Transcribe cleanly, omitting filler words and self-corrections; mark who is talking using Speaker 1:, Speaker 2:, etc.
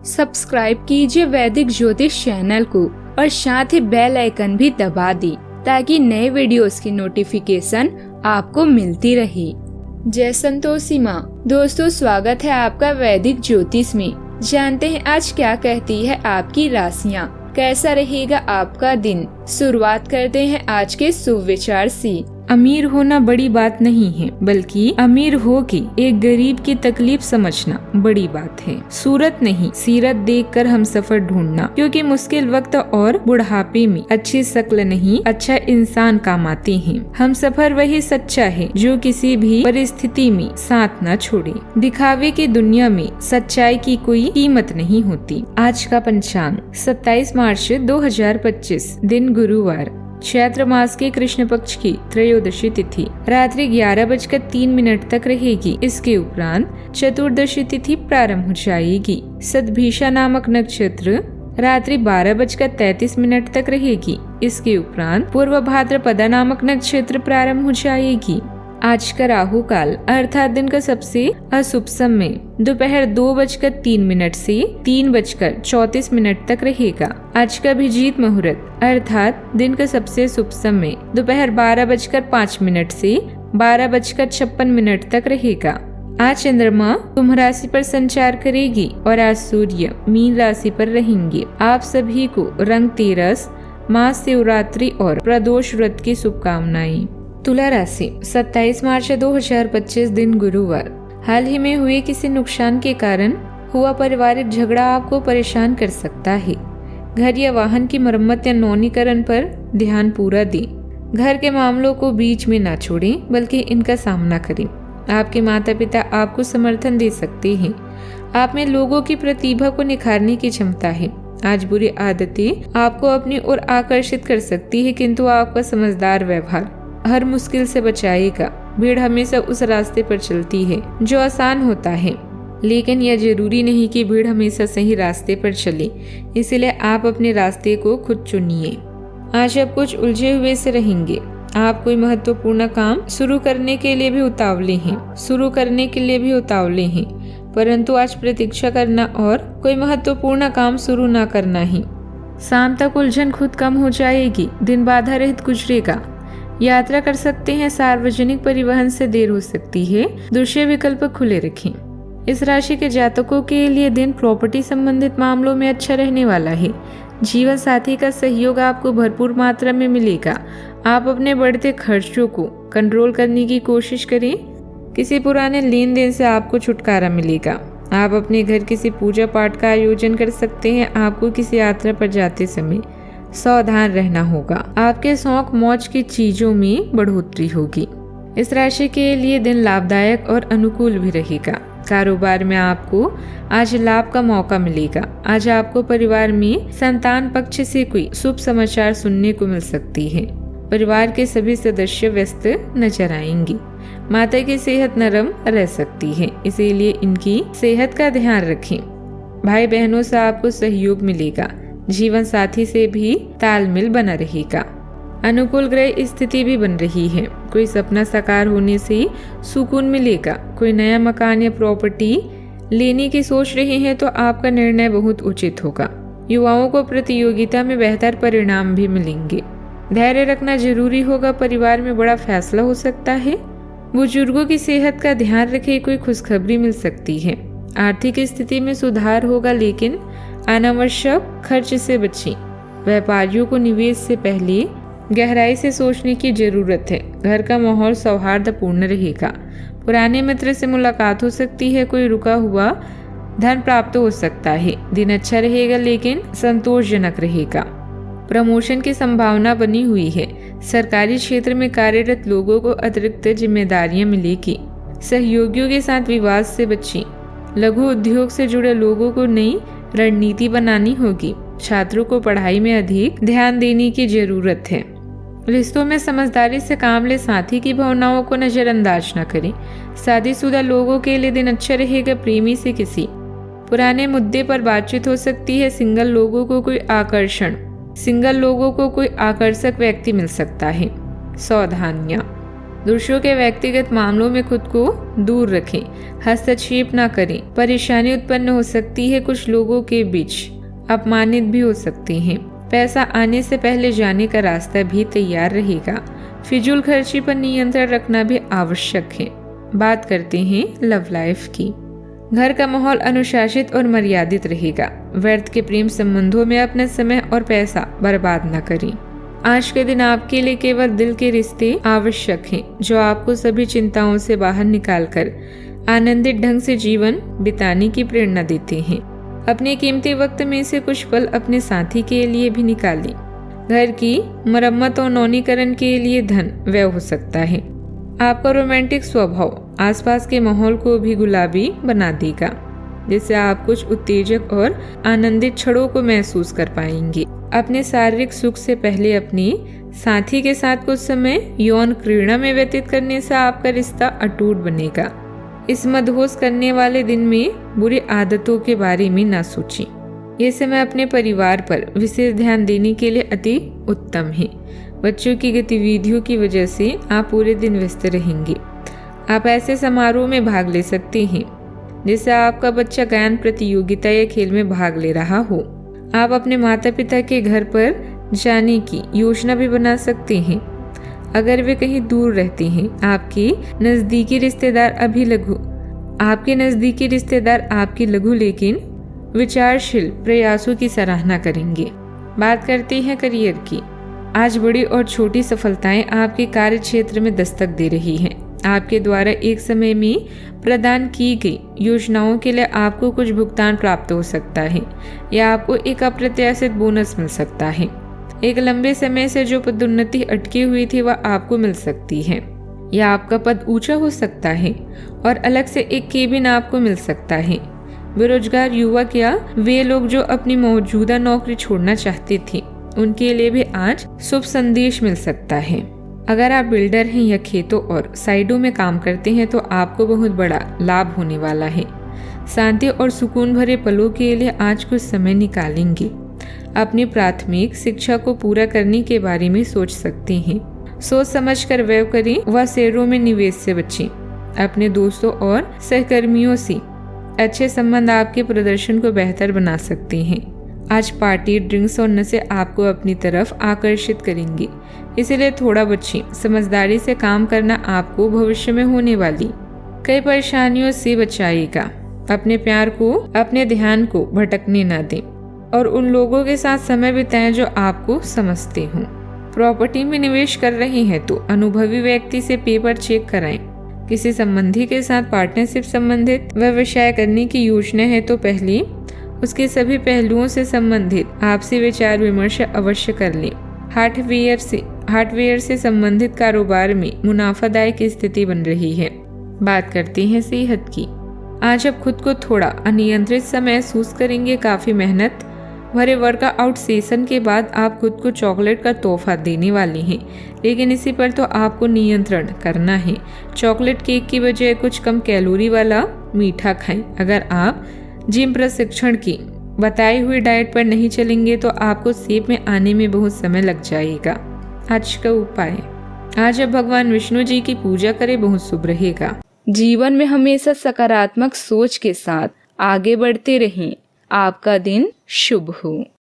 Speaker 1: Subscribe कीजिए वैदिक ज्योतिष चैनल को और साथ ही बेल आइकन भी दबा दी ताकि नए वीडियोस की नोटिफिकेशन आपको मिलती रहे। जय संतोषी माँ। दोस्तों, स्वागत है आपका वैदिक ज्योतिष में। जानते हैं आज क्या कहती है आपकी राशियाँ, कैसा रहेगा आपका दिन। शुरुआत करते हैं आज के शुभ विचार से। अमीर होना बड़ी बात नहीं है, बल्कि अमीर हो के एक गरीब की तकलीफ समझना बड़ी बात है। सूरत नहीं, सीरत देखकर हम सफर ढूंढना, क्योंकि मुश्किल वक्त और बुढ़ापे में अच्छी शक्ल नहीं, अच्छा इंसान काम आते हैं। हम सफर वही सच्चा है जो किसी भी परिस्थिति में साथ न छोड़े। दिखावे की दुनिया में सच्चाई की कोई कीमत नहीं होती। आज का पंचांग 27 मार्च 2025, दिन गुरुवार, चैत्र मास के कृष्ण पक्ष की त्रयोदशी तिथि रात्रि 11:03 तक रहेगी। इसके उपरांत चतुर्दशी तिथि प्रारंभ हो जाएगी। सतभिषा नामक नक्षत्र रात्रि 12:33 तक रहेगी। इसके उपरांत पूर्व भाद्रपदा नामक नक्षत्र प्रारंभ हो जाएगी। आज का राहु काल अर्थात दिन का सबसे अशुभ समय दोपहर 2:03 से 3:34 तक रहेगा। आज का अभिजीत मुहूर्त अर्थात दिन का सबसे शुभ समय दोपहर 12:05 से 12:56 तक रहेगा। आज चंद्रमा कुंभ राशि पर संचार करेगी और आज सूर्य मीन राशि पर रहेंगे। आप सभी को रंग तेरस, महाशिवरात्रि और प्रदोष व्रत की शुभकामनाएं। तुला राशि 27 मार्च 2025, दिन गुरुवार। हाल ही में हुए किसी नुकसान के कारण हुआ पारिवारिक झगड़ा आपको परेशान कर सकता है। घर या वाहन की मरम्मत या नवीनीकरण पर ध्यान पूरा दें। घर के मामलों को बीच में ना छोड़ें, बल्कि इनका सामना करें। आपके माता पिता आपको समर्थन दे सकते हैं। आप में लोगों की प्रतिभा को निखारने की क्षमता है। आज बुरी आदतें आपको अपनी ओर आकर्षित कर सकती है, किंतु आपका समझदार व्यवहार हर मुश्किल से बचाएगा। भीड़ हमेशा उस रास्ते पर चलती है जो आसान होता है, लेकिन यह जरूरी नहीं कि भीड़ हमेशा सही रास्ते पर चले। इसलिए आप अपने रास्ते को खुद चुनिए। आज आप कुछ उलझे हुए से रहेंगे। आप कोई महत्वपूर्ण काम शुरू करने के लिए भी उतावले हैं, परंतु आज प्रतीक्षा करना और कोई महत्वपूर्ण काम शुरू न करना ही। शाम तक उलझन खुद कम हो जाएगी। दिन बाधा रहित गुजरेगा। यात्रा कर सकते हैं। सार्वजनिक परिवहन से देर हो सकती है। दूसरे विकल्प खुले रखें। इस राशि के जातकों के लिए दिन प्रॉपर्टी संबंधित मामलों में अच्छा रहने वाला है। जीवन साथी का सहयोग आपको भरपूर मात्रा में मिलेगा। आप अपने बढ़ते खर्चों को कंट्रोल करने की कोशिश करें। किसी पुराने लेन देन से आपको छुटकारा मिलेगा। आप अपने घर किसी पूजा पाठ का आयोजन कर सकते हैं। आपको किसी यात्रा पर जाते समय सावधान रहना होगा। आपके शौक मौज की चीजों में बढ़ोतरी होगी। इस राशि के लिए दिन लाभदायक और अनुकूल भी रहेगा। कारोबार में आपको आज लाभ का मौका मिलेगा। आज आपको परिवार में संतान पक्ष से कोई शुभ समाचार सुनने को मिल सकती है। परिवार के सभी सदस्य व्यस्त नजर आएंगे। माता की सेहत नरम रह सकती है, इसीलिए इनकी सेहत का ध्यान रखें। भाई बहनों से आपको सहयोग मिलेगा। जीवन साथी से भी तालमेल बना रहेगा। अनुकूल ग्रह स्थिति भी बन रही है। कोई सपना साकार होने से सुकून मिलेगा। कोई नया मकान या प्रॉपर्टी लेने की सोच रहे हैं तो आपका निर्णय बहुत उचित होगा। युवाओं को प्रतियोगिता में बेहतर परिणाम भी मिलेंगे। धैर्य रखना जरूरी होगा। परिवार में बड़ा फैसला हो सकता है। बुजुर्गों की सेहत का ध्यान रखें। कोई खुशखबरी मिल सकती है। आर्थिक स्थिति में सुधार होगा, लेकिन अनावश्यक खर्च से बचें। व्यापारियों को निवेश से पहले गहराई से सोचने की जरूरत है। घर का माहौल सौहार्दपूर्ण रहेगा। पुराने मित्र से मुलाकात हो सकती है। कोई रुका हुआ धन प्राप्त हो सकता है। दिन अच्छा रहेगा, लेकिन संतोषजनक रहेगा। प्रमोशन की संभावना बनी हुई है। सरकारी क्षेत्र में कार्यरत लोगों को अतिरिक्त जिम्मेदारियां मिलेगी। सहयोगियों के साथ विवाद से बचें। लघु उद्योग से जुड़े लोगों को नई रणनीति बनानी होगी। छात्रों को पढ़ाई में अधिक ध्यान देने की जरूरत है। रिश्तों में समझदारी से काम ले। साथी की भावनाओं को नजरअंदाज न करें। शादीशुदा लोगों के लिए दिन अच्छा रहेगा। प्रेमी से किसी पुराने मुद्दे पर बातचीत हो सकती है। सिंगल लोगों को कोई आकर्षक व्यक्ति मिल सकता है। सावधानियां। दूसरों के व्यक्तिगत मामलों में खुद को दूर रखें, हस्तक्षेप न करें। परेशानी उत्पन्न हो सकती है, कुछ लोगों के बीच अपमानित भी हो सकते हैं। पैसा आने से पहले जाने का रास्ता भी तैयार रहेगा। फिजूल खर्ची पर नियंत्रण रखना भी आवश्यक है। बात करते हैं लव लाइफ की। घर का माहौल अनुशासित और मर्यादित रहेगा। व्यर्थ के प्रेम संबंधों में अपना समय और पैसा बर्बाद न करें। आज के दिन आपके लिए केवल दिल के रिश्ते आवश्यक हैं, जो आपको सभी चिंताओं से बाहर निकालकर आनंदित ढंग से जीवन बिताने की प्रेरणा देते हैं। अपने कीमती वक्त में से कुछ पल अपने साथी के लिए भी निकालें। घर की मरम्मत और नवीनीकरण के लिए धन व्यय हो सकता है। आपका रोमांटिक स्वभाव आसपास के माहौल को भी गुलाबी बना देगा, जिससे आप कुछ उत्तेजक और आनंदित क्षणों को महसूस कर पाएंगे। अपने शारीरिक सुख से पहले अपने साथी के साथ कुछ समय यौन क्रीड़ा में व्यतीत करने से आपका रिश्ता अटूट बनेगा। इस मदहोश करने वाले दिन में बुरी आदतों के बारे में ना सोचें। ये समय अपने परिवार पर विशेष ध्यान देने के लिए अति उत्तम है। बच्चों की गतिविधियों की वजह से आप पूरे दिन व्यस्त रहेंगे। आप ऐसे समारोह में भाग ले सकते हैं जिससे आपका बच्चा गायन प्रतियोगिता या खेल में भाग ले रहा हो। आप अपने माता पिता के घर पर जाने की योजना भी बना सकते हैं अगर वे कहीं दूर रहते हैं। आपके नजदीकी रिश्तेदार आपकी लघु लेकिन विचारशील प्रयासों की सराहना करेंगे। बात करते हैं करियर की। आज बड़ी और छोटी सफलताएं आपके कार्य क्षेत्र में दस्तक दे रही हैं। आपके द्वारा एक समय में प्रदान की गई योजनाओं के लिए आपको कुछ भुगतान प्राप्त हो सकता है या आपको एक अप्रत्याशित बोनस मिल सकता है। एक लंबे समय से जो पदोन्नति अटकी हुई थी वह आपको मिल सकती है या आपका पद ऊंचा हो सकता है और अलग से एक केबिन आपको मिल सकता है। बेरोजगार युवक या वे लोग जो अपनी मौजूदा नौकरी छोड़ना चाहते थे, उनके लिए भी आज शुभ संदेश मिल सकता है। अगर आप बिल्डर हैं या खेतों और साइडों में काम करते हैं तो आपको बहुत बड़ा लाभ होने वाला है। शांति और सुकून भरे पलों के लिए आज कुछ समय निकालेंगे। अपनी प्राथमिक शिक्षा को पूरा करने के बारे में सोच सकते हैं। सोच समझकर व्यय करें व शेयरों में निवेश से बचें। अपने दोस्तों और सहकर्मियों से अच्छे संबंध आपके प्रदर्शन को बेहतर बना सकते हैं। आज पार्टी, ड्रिंक्स और नशे आपको अपनी तरफ आकर्षित करेंगे, इसलिए थोड़ा बचें। समझदारी से काम करना आपको भविष्य में होने वाली कई परेशानियों से बचाएगा। अपने प्यार को, अपने ध्यान को भटकने न दें और उन लोगों के साथ समय बिताएं जो आपको समझते हों। प्रॉपर्टी में निवेश कर रहे हैं तो अनुभवी व्यक्ति से पेपर चेक कराएं। किसी संबंधी के साथ पार्टनरशिप संबंधित व्यवसाय करने की योजना है तो पहले उसके सभी पहलुओं से संबंधित आपसी विचार विमर्श अवश्य कर लें। हार्डवेयर से संबंधित कारोबार में मुनाफादायक स्थिति बन रही है। बात करते हैं सेहत की। आज आप खुद को थोड़ा अनियंत्रित सा महसूस करेंगे। काफी मेहनत भरे वर्कआउट सेशन के बाद आप खुद को चॉकलेट का तोहफा देने वाले हैं, लेकिन इसी पर तो आपको नियंत्रण करना है। चॉकलेट केक की बजाय कुछ कम कैलोरी वाला मीठा खाएं। अगर आप जिम प्रशिक्षण की बताई हुई डाइट पर नहीं चलेंगे तो आपको शेप में आने में बहुत समय लग जाएगा। आज का उपाय, आज आप भगवान विष्णु जी की पूजा करें, बहुत शुभ रहेगा। जीवन में हमेशा सकारात्मक सोच के साथ आगे बढ़ते रहें। आपका दिन शुभ हो।